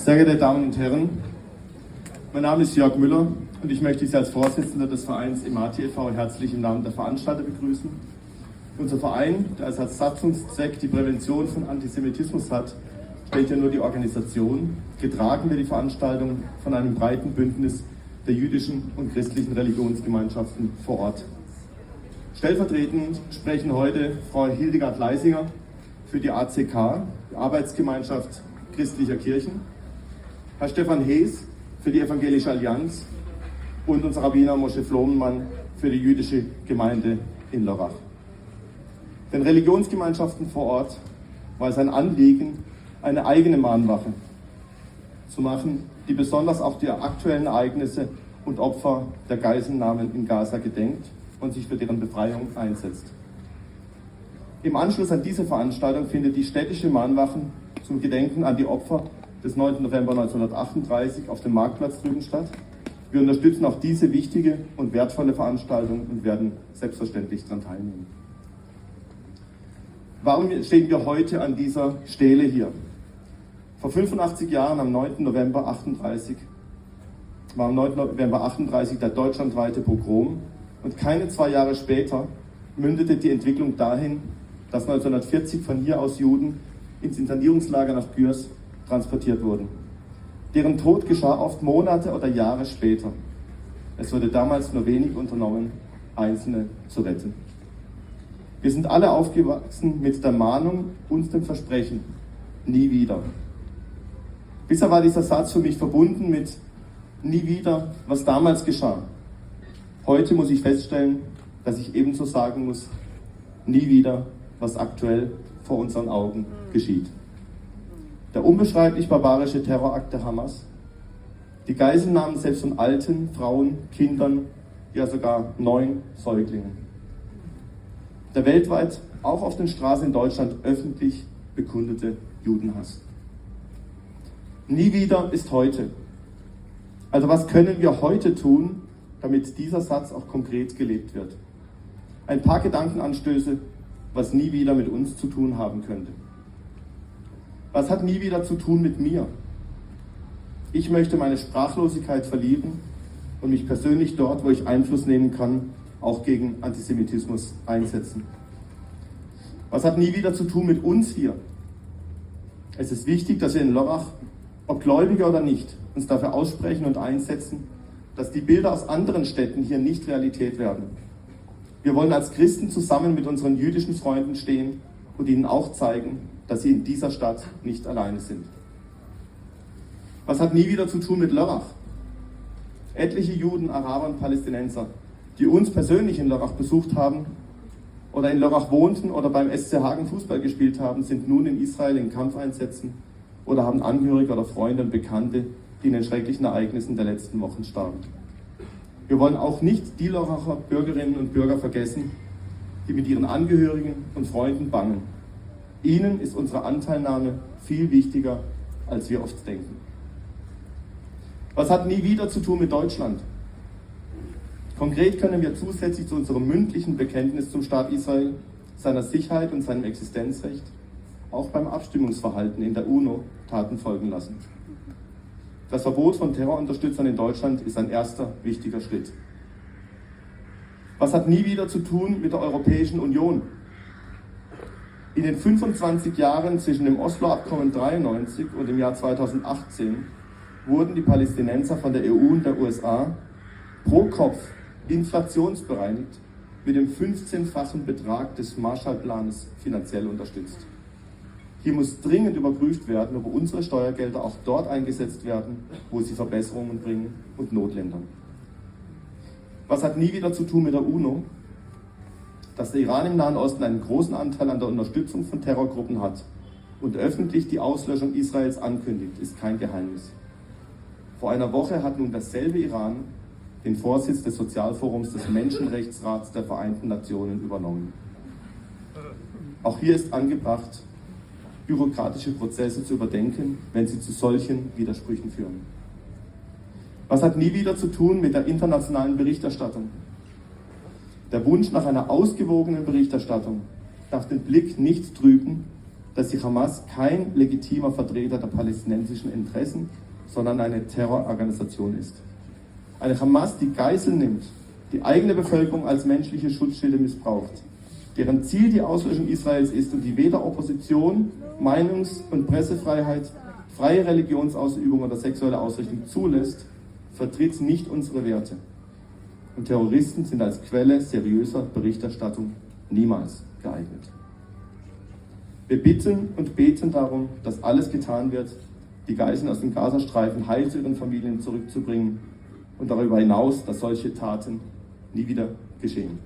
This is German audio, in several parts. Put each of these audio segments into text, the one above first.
Sehr geehrte Damen und Herren, mein Name ist Jörg Müller und ich möchte Sie als Vorsitzender des Vereins Emati e.V. herzlich im Namen der Veranstalter begrüßen. Unser Verein, der als Satzungszweck die Prävention von Antisemitismus hat, stellt ja nur die Organisation. Getragen wird die Veranstaltung von einem breiten Bündnis der jüdischen und christlichen Religionsgemeinschaften vor Ort. Stellvertretend sprechen heute Frau Hildegard Leisinger für die ACK, die Arbeitsgemeinschaft christlicher Kirchen, Herr Stefan Hees für die Evangelische Allianz und unser Rabbiner Moshe Flomenmann für die jüdische Gemeinde in Lörrach. Den Religionsgemeinschaften vor Ort war es ein Anliegen, eine eigene Mahnwache zu machen, die besonders auch die aktuellen Ereignisse und Opfer der Geiselnahmen in Gaza gedenkt und sich für deren Befreiung einsetzt. Im Anschluss an diese Veranstaltung findet die städtische Mahnwache zum Gedenken an die Opfer des 9. November 1938 auf dem Marktplatz drüben statt. Wir unterstützen auch diese wichtige und wertvolle Veranstaltung und werden selbstverständlich daran teilnehmen. Warum stehen wir heute an dieser Stele hier? Vor 85 Jahren, am 9. November 1938, war am 9. November 1938 der deutschlandweite Pogrom und keine 2 Jahre später mündete die Entwicklung dahin, dass 1940 von hier aus Juden ins Internierungslager nach Gürs transportiert wurden. Deren Tod geschah oft Monate oder Jahre später. Es wurde damals nur wenig unternommen, Einzelne zu retten. Wir sind alle aufgewachsen mit der Mahnung und dem Versprechen, nie wieder. Bisher war dieser Satz für mich verbunden mit nie wieder, was damals geschah. Heute muss ich feststellen, dass ich ebenso sagen muss, nie wieder, was aktuell vor unseren Augen geschieht. Der unbeschreiblich barbarische Terrorakt der Hamas, die Geiselnahmen selbst von Alten, Frauen, Kindern, ja sogar 9 Säuglingen. Der weltweit, auch auf den Straßen in Deutschland, öffentlich bekundete Judenhass. Nie wieder ist heute. Also was können wir heute tun, damit dieser Satz auch konkret gelebt wird? Ein paar Gedankenanstöße, was nie wieder mit uns zu tun haben könnte. Was hat nie wieder zu tun mit mir? Ich möchte meine Sprachlosigkeit verlieren und mich persönlich dort, wo ich Einfluss nehmen kann, auch gegen Antisemitismus einsetzen. Was hat nie wieder zu tun mit uns hier? Es ist wichtig, dass wir in Lörrach, ob Gläubige oder nicht, uns dafür aussprechen und einsetzen, dass die Bilder aus anderen Städten hier nicht Realität werden. Wir wollen als Christen zusammen mit unseren jüdischen Freunden stehen und ihnen auch zeigen, dass sie in dieser Stadt nicht alleine sind. Was hat nie wieder zu tun mit Lörrach? Etliche Juden, Araber und Palästinenser, die uns persönlich in Lörrach besucht haben oder in Lörrach wohnten oder beim SC Hagen Fußball gespielt haben, sind nun in Israel in Kampfeinsätzen oder haben Angehörige oder Freunde und Bekannte, die in den schrecklichen Ereignissen der letzten Wochen starben. Wir wollen auch nicht die Lörracher Bürgerinnen und Bürger vergessen, die mit ihren Angehörigen und Freunden bangen. Ihnen ist unsere Anteilnahme viel wichtiger, als wir oft denken. Was hat nie wieder zu tun mit Deutschland? Konkret können wir zusätzlich zu unserem mündlichen Bekenntnis zum Staat Israel, seiner Sicherheit und seinem Existenzrecht auch beim Abstimmungsverhalten in der UNO Taten folgen lassen. Das Verbot von Terrorunterstützern in Deutschland ist ein erster wichtiger Schritt. Was hat nie wieder zu tun mit der Europäischen Union? In den 25 Jahren zwischen dem Oslo-Abkommen 93 und dem Jahr 2018 wurden die Palästinenser von der EU und der USA pro Kopf inflationsbereinigt mit dem 15-fachen Betrag des Marshallplanes finanziell unterstützt. Hier muss dringend überprüft werden, ob unsere Steuergelder auch dort eingesetzt werden, wo sie Verbesserungen bringen und Notländern. Was hat nie wieder zu tun mit der UNO? Dass der Iran im Nahen Osten einen großen Anteil an der Unterstützung von Terrorgruppen hat und öffentlich die Auslöschung Israels ankündigt, ist kein Geheimnis. Vor einer Woche hat nun derselbe Iran den Vorsitz des Sozialforums des Menschenrechtsrats der Vereinten Nationen übernommen. Auch hier ist angebracht, bürokratische Prozesse zu überdenken, wenn sie zu solchen Widersprüchen führen. Was hat nie wieder zu tun mit der internationalen Berichterstattung? Der Wunsch nach einer ausgewogenen Berichterstattung darf den Blick nicht trüben, dass die Hamas kein legitimer Vertreter der palästinensischen Interessen, sondern eine Terrororganisation ist. Eine Hamas, die Geiseln nimmt, die eigene Bevölkerung als menschliche Schutzschilde missbraucht, deren Ziel die Auslöschung Israels ist und die weder Opposition, Meinungs- und Pressefreiheit, freie Religionsausübung oder sexuelle Ausrichtung zulässt, vertritt nicht unsere Werte. Und Terroristen sind als Quelle seriöser Berichterstattung niemals geeignet. Wir bitten und beten darum, dass alles getan wird, die Geiseln aus dem Gazastreifen heil zu ihren Familien zurückzubringen und darüber hinaus, dass solche Taten nie wieder geschehen.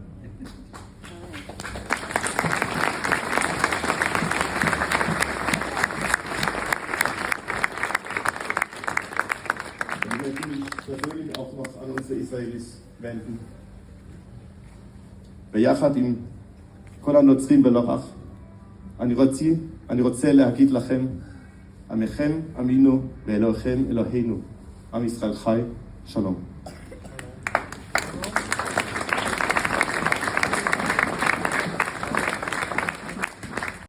Ich möchte mich persönlich auch noch an unsere Israelis wenden. ויחד עם כל הנוצרים בלרח, אני רוצה להגיד לכם, עמכם עמינו ואלוהיכם אלוהינו, עם ישראל חי, שלום.